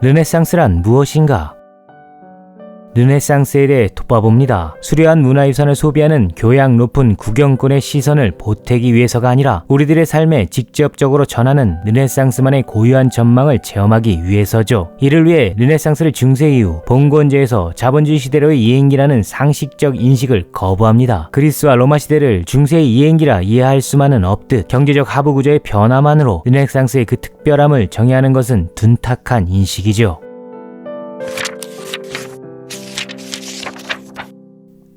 르네상스란 무엇인가? 르네상스에 대해 돋봐봅니다. 수려한 문화유산을 소비하는 교양 높은 국영권의 시선을 보태기 위해서가 아니라 우리들의 삶에 직접적으로 전하는 르네상스만의 고유한 전망을 체험하기 위해서죠. 이를 위해 르네상스를 중세 이후 봉건제에서 자본주의 시대로의 이행기라는 상식적 인식을 거부합니다. 그리스와 로마 시대를 중세의 이행기라 이해할 수만은 없듯 경제적 하부 구조의 변화만으로 르네상스의 그 특별함을 정의하는 것은 둔탁한 인식이죠.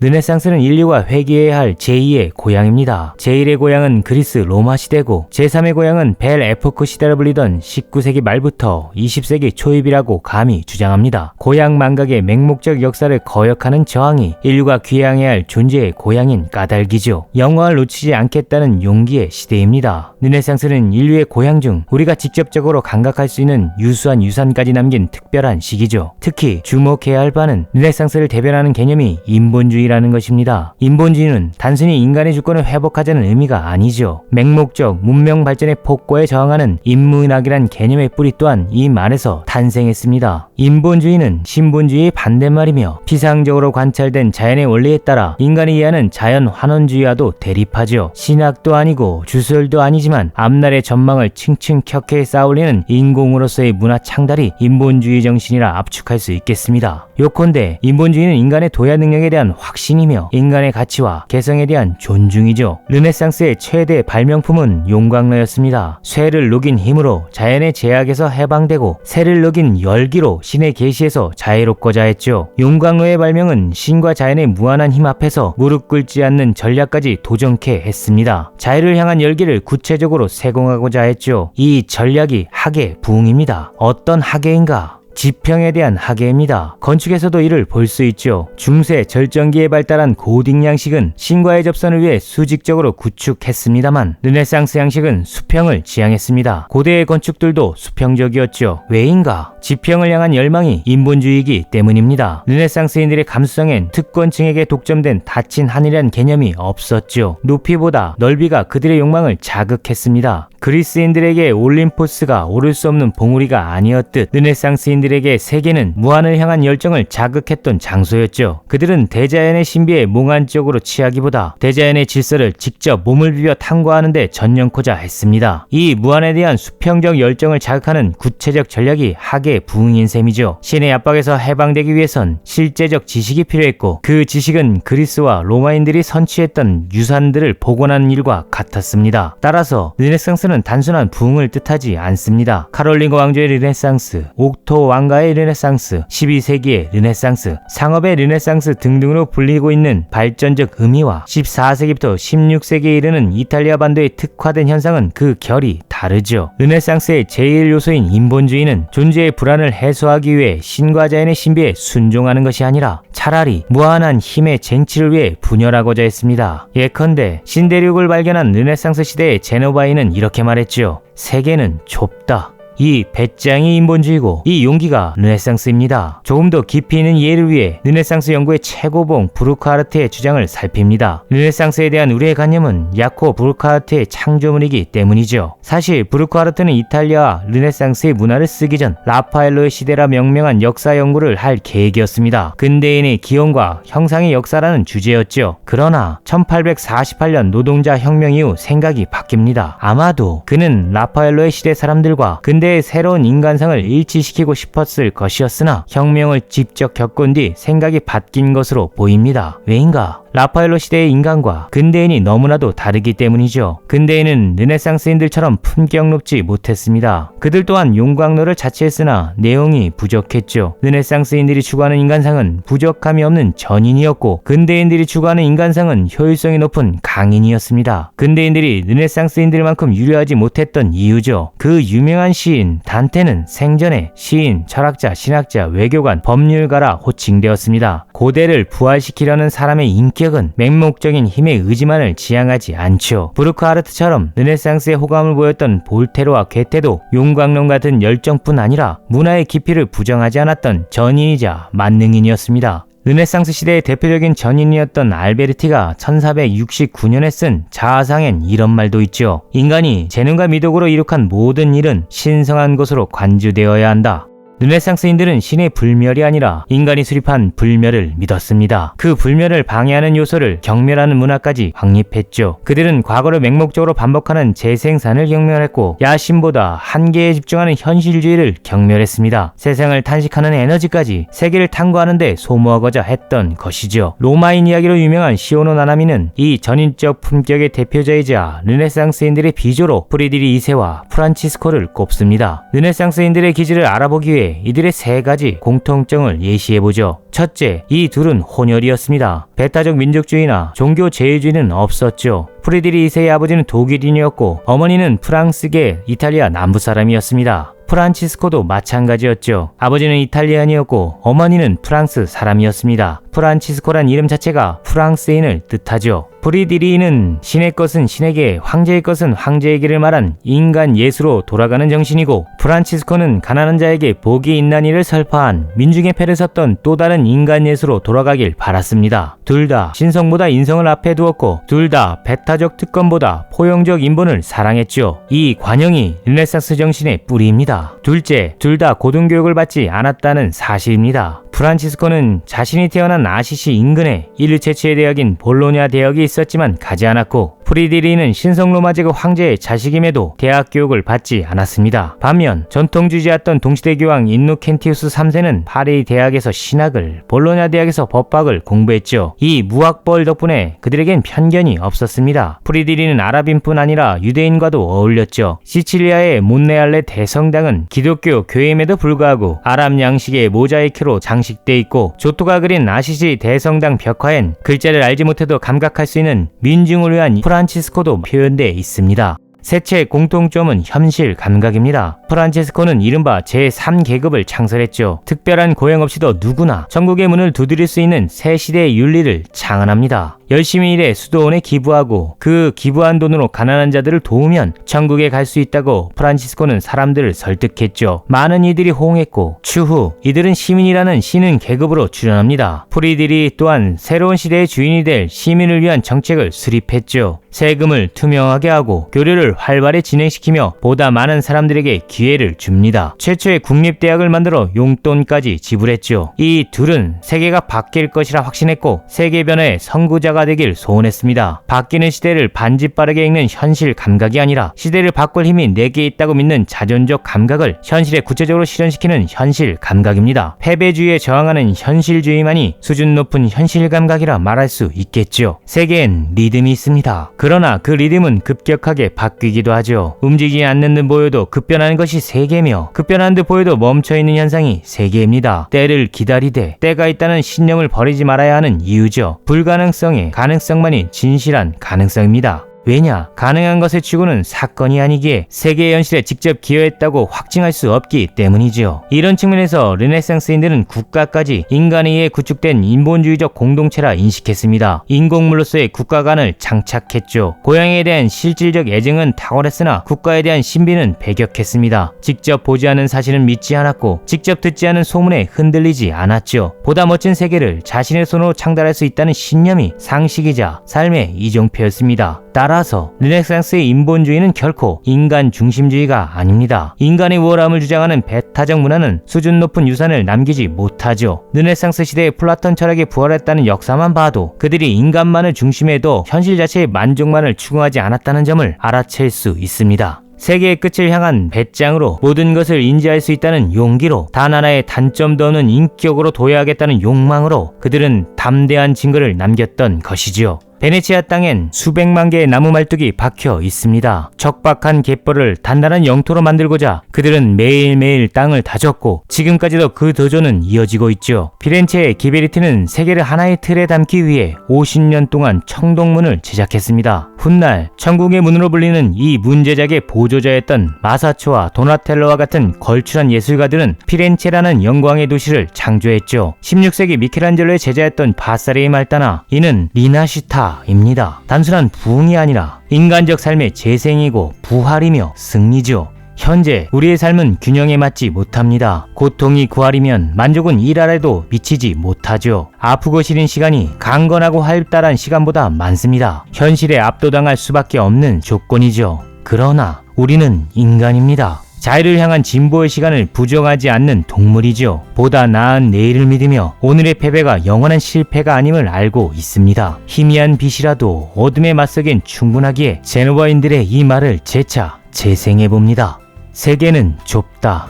르네상스는 인류가 회귀해야 할 제2의 고향입니다. 제1의 고향은 그리스 로마 시대고 제3의 고향은 벨 에포크 시대로 불리던 19세기 말부터 20세기 초입이라고 감히 주장합니다. 고향 망각의 맹목적 역사를 거역하는 저항이 인류가 귀향해야 할 존재의 고향인 까닭이죠. 영광을 놓치지 않겠다는 용기의 시대입니다. 르네상스는 인류의 고향 중 우리가 직접적으로 감각할 수 있는 유수한 유산까지 남긴 특별한 시기죠. 특히 주목해야 할 바는 르네상스를 대변하는 개념이 인본주의라는 것입니다. 인본주의는 단순히 인간의 주권을 회복하자는 의미가 아니죠. 맹목적 문명 발전의 폭거에 저항하는 인문학이란 개념의 뿌리 또한 이 말에서 탄생했습니다. 인본주의는 신본주의의 반대말이며 피상적으로 관찰된 자연의 원리에 따라 인간이 이해하는 자연 환원주의와도 대립하죠. 신학도 아니고 주설도 아니지만 앞날의 전망을 층층격하게 쌓아올리는 인공으로서의 문화 창달이 인본주의 정신이라 압축할 수 있겠습니다. 요컨대 인본주의는 인간의 도야 능력에 대한 확신이며 인간의 가치와 개성에 대한 존중이죠. 르네상스의 최대 발명품은 용광로였습니다. 쇠를 녹인 힘으로 자연의 제약에서 해방되고 새를 녹인 열기로 신의 계시에서 자유롭고자 했죠. 용광로의 발명은 신과 자연의 무한한 힘 앞에서 무릎 꿇지 않는 전략까지 도전케 했습니다. 자유를 향한 열기를 구체적으로 세공하고자 했죠. 이 전략이 학의 부흥입니다. 어떤 학계인가? 지평에 대한 학계입니다. 건축에서도 이를 볼 수 있죠. 중세 절정기에 발달한 고딕 양식은 신과의 접선을 위해 수직적으로 구축했습니다만 르네상스 양식은 수평을 지향했습니다. 고대의 건축들도 수평적이었죠. 왜인가? 지평을 향한 열망이 인본주의이기 때문입니다. 르네상스인들의 감수성엔 특권층에게 독점된 닫힌 하늘이란 개념이 없었죠. 높이보다 넓이가 그들의 욕망을 자극했습니다. 그리스인들에게 올림포스가 오를 수 없는 봉우리가 아니었듯 르네상스인들에게 세계는 무한을 향한 열정을 자극했던 장소였죠. 그들은 대자연의 신비에 몽환적으로 취하기보다 대자연의 질서를 직접 몸을 비벼 탐구하는 데 전념코자 했습니다. 이 무한에 대한 수평적 열정을 자극하는 구체적 전략이 학의 부흥인 셈이죠. 신의 압박에서 해방되기 위해선 실제적 지식이 필요했고 그 지식은 그리스와 로마인들이 선취했던 유산들을 복원하는 일과 같았습니다. 따라서 르네상스는 단순한 부흥을 뜻하지 않습니다. 카롤링거 왕조의 르네상스, 옥토 왕가의 르네상스, 12세기의 르네상스, 상업의 르네상스 등등으로 불리고 있는 발전적 의미와 14세기부터 16세기에 이르는 이탈리아 반도에 특화된 현상은 그 결이 다르죠. 르네상스의 제1요소인 인본주의는 존재의 불안을 해소하기 위해 신과 자연의 신비에 순종하는 것이 아니라 차라리 무한한 힘의 쟁취를 위해 분열하고자 했습니다. 예컨대 신대륙을 발견한 르네상스 시대의 제노바인은 이렇게 말했죠. 세계는 좁다. 이 배짱이 인본주의고 이 용기가 르네상스입니다. 조금 더 깊이 있는 이해를 위해 르네상스 연구의 최고봉 부르크하르트의 주장을 살핍니다. 르네상스에 대한 우리의 관념은 야코 부르크하르트의 창조물이기 때문이죠. 사실 부르크하르트는 이탈리아와 르네상스의 문화를 쓰기 전 라파엘로의 시대라 명명한 역사 연구를 할 계획이었습니다. 근대인의 기원과 형상의 역사라는 주제였죠. 그러나 1848년 노동자 혁명 이후 생각이 바뀝니다. 아마도 그는 라파엘로의 시대 사람들과 근대의 새로운 인간상을 일치시키고 싶었을 것이었으나 혁명을 직접 겪은 뒤 생각이 바뀐 것으로 보입니다. 왜인가? 라파엘로 시대의 인간과 근대인이 너무나도 다르기 때문이죠. 근대인은 르네상스인들처럼 품격 높지 못했습니다. 그들 또한 용광로를 자처했으나 내용이 부족했죠. 르네상스인들이 추구하는 인간상은 부족함이 없는 전인이었고 근대인들이 추구하는 인간상은 효율성이 높은 강인이었습니다. 근대인들이 르네상스인들만큼 유려하지 못했던 이유죠. 그 유명한 시인 단테는 생전에 시인, 철학자, 신학자, 외교관, 법률가라 호칭되었습니다. 고대를 부활시키려는 사람의 인격은 맹목적인 힘의 의지만을 지향하지 않죠. 부르크하르트처럼 르네상스에 호감을 보였던 볼테르와 괴테도 용광론 같은 열정뿐 아니라 문화의 깊이를 부정하지 않았던 전인이자 만능인이었습니다. 르네상스 시대의 대표적인 전인이었던 알베르티가 1469년에 쓴 자아상엔 이런 말도 있죠. 인간이 재능과 미덕으로 이룩한 모든 일은 신성한 것으로 관주되어야 한다. 르네상스인들은 신의 불멸이 아니라 인간이 수립한 불멸을 믿었습니다. 그 불멸을 방해하는 요소를 경멸하는 문화까지 확립했죠. 그들은 과거를 맹목적으로 반복하는 재생산을 경멸했고 야심보다 한계에 집중하는 현실주의를 경멸했습니다. 세상을 탄식하는 에너지까지 세계를 탐구하는 데 소모하고자 했던 것이죠. 로마인 이야기로 유명한 시오노 나나미는 이 전인적 품격의 대표자이자 르네상스인들의 비조로 프리드리 2세와 프란치스코를 꼽습니다. 르네상스인들의 기질을 알아보기 위해 이들의 세 가지 공통점을 예시해보죠. 첫째, 이 둘은 혼혈이었습니다. 배타적 민족주의나 종교 제일주의는 없었죠. 프리드리 2세의 아버지는 독일인이었고 어머니는 프랑스계 이탈리아 남부 사람이었습니다. 프란치스코도 마찬가지였죠. 아버지는 이탈리안이었고 어머니는 프랑스 사람이었습니다. 프란치스코란 이름 자체가 프랑스인을 뜻하죠. 프리드리히는 신의 것은 신에게, 황제의 것은 황제에게를 말한 인간 예수로 돌아가는 정신이고, 프란치스코는 가난한 자에게 복이 있나니 이를 설파한 민중의 패를 섰던 또 다른 인간 예수로 돌아가길 바랐습니다. 둘 다 신성보다 인성을 앞에 두었고 둘 다 배타적 특권보다 포용적 인본을 사랑했죠. 이 관영이 르네상스 정신의 뿌리입니다. 둘째, 둘 다 고등교육을 받지 않았다는 사실입니다. 프란치스코는 자신이 태어난 아시시 인근에 인류 최초의 대학인 볼로냐 대학이 있었지만 가지 않았고, 프리드리히는 신성 로마 제국 황제의 자식임에도 대학 교육을 받지 않았습니다. 반면 전통주의자였던 동시대 교황 인노켄티우스 3세는 파리 대학에서 신학을, 볼로냐 대학에서 법학을 공부했죠. 이 무학벌 덕분에 그들에겐 편견이 없었습니다. 프리드리히는 아랍인뿐 아니라 유대인과도 어울렸죠. 시칠리아의 몬레알레 대성당은 기독교 교회임에도 불구하고 아랍 양식의 모자이크로 장식돼 있고, 조토가 그린 아시시 대성당 벽화엔 글자를 알지 못해도 감각할 수 있는 민중을 위한 프란치스코도 표현되어 있습니다. 셋째 공통점은 현실 감각입니다. 프란체스코는 이른바 제3계급을 창설했죠. 특별한 고용 없이도 누구나 천국의 문을 두드릴 수 있는 새 시대의 윤리를 창안합니다. 열심히 일해 수도원에 기부하고 그 기부한 돈으로 가난한 자들을 도우면 천국에 갈 수 있다고 프란치스코는 사람들을 설득했죠. 많은 이들이 호응했고 추후 이들은 시민이라는 신은 계급으로 출연합니다. 프리드리 또한 새로운 시대의 주인이 될 시민을 위한 정책을 수립했죠. 세금을 투명하게 하고 교류를 활발히 진행시키며 보다 많은 사람들에게 기회를 줍니다. 최초의 국립대학을 만들어 용돈까지 지불했죠. 이 둘은 세계가 바뀔 것이라 확신했고 세계 변화의 선구자가 되길 소원했습니다. 바뀌는 시대를 반지빠르게 읽는 현실 감각이 아니라 시대를 바꿀 힘이 내게 있다고 믿는 자존적 감각을 현실에 구체적으로 실현시키는 현실 감각입니다. 패배주의에 저항하는 현실주의만이 수준 높은 현실 감각이라 말할 수 있겠죠. 세계엔 리듬이 있습니다. 그러나 그 리듬은 급격하게 바뀌기도 하죠. 움직이지 않는 듯 보여도 급변하는 것이 세계며 급변하는 듯 보여도 멈춰있는 현상이 세계입니다. 때를 기다리되 때가 있다는 신념을 버리지 말아야 하는 이유죠. 불가능성의 가능성만이 진실한 가능성입니다. 왜냐? 가능한 것의 추구는 사건이 아니기에 세계의 현실에 직접 기여했다고 확증할 수 없기 때문이지요. 이런 측면에서 르네상스인들은 국가까지 인간에 의해 구축된 인본주의적 공동체라 인식했습니다. 인공물로서의 국가관을 장착했죠. 고향에 대한 실질적 애정은 탁월했으나 국가에 대한 신비는 배격했습니다. 직접 보지 않은 사실은 믿지 않았고 직접 듣지 않은 소문에 흔들리지 않았죠. 보다 멋진 세계를 자신의 손으로 창달할 수 있다는 신념이 상식이자 삶의 이종표였습니다. 따라서 르네상스의 인본주의는 결코 인간 중심주의가 아닙니다. 인간의 우월함을 주장하는 배타적 문화는 수준 높은 유산을 남기지 못하죠. 르네상스 시대의 플라톤 철학이 부활했다는 역사만 봐도 그들이 인간만을 중심에 둬 현실 자체의 만족만을 추구하지 않았다는 점을 알아챌 수 있습니다. 세계의 끝을 향한 배짱으로 모든 것을 인지할 수 있다는 용기로 단 하나의 단점도 없는 인격으로 도약하겠다는 욕망으로 그들은 담대한 증거를 남겼던 것이지요. 베네치아 땅엔 수백만 개의 나무 말뚝이 박혀 있습니다. 척박한 갯벌을 단단한 영토로 만들고자 그들은 매일매일 땅을 다졌고 지금까지도 그 도전은 이어지고 있죠. 피렌체의 기베리티는 세계를 하나의 틀에 담기 위해 50년 동안 청동문을 제작했습니다. 훗날 천국의 문으로 불리는 이 문제작의 보조자였던 마사초와 도나텔로와 같은 걸출한 예술가들은 피렌체라는 영광의 도시를 창조했죠. 16세기 미켈란젤로의 제자였던 바사레이 말다나 이는 리나시타 입니다. 단순한 부흥이 아니라 인간적 삶의 재생이고 부활이며 승리죠. 현재 우리의 삶은 균형에 맞지 못합니다. 고통이 구할이면 만족은 일 아래도 미치지 못하죠. 아프고 시린 시간이 강건하고 활달한 시간보다 많습니다. 현실에 압도당할 수밖에 없는 조건이죠. 그러나 우리는 인간입니다. 자유를 향한 진보의 시간을 부정하지 않는 동물이죠. 보다 나은 내일을 믿으며 오늘의 패배가 영원한 실패가 아님을 알고 있습니다. 희미한 빛이라도 어둠에 맞서기엔 충분하기에 제노바인들의 이 말을 재차 재생해봅니다. 세계는 좁다.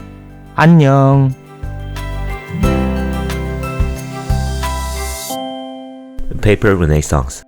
안녕. Paper Renaissance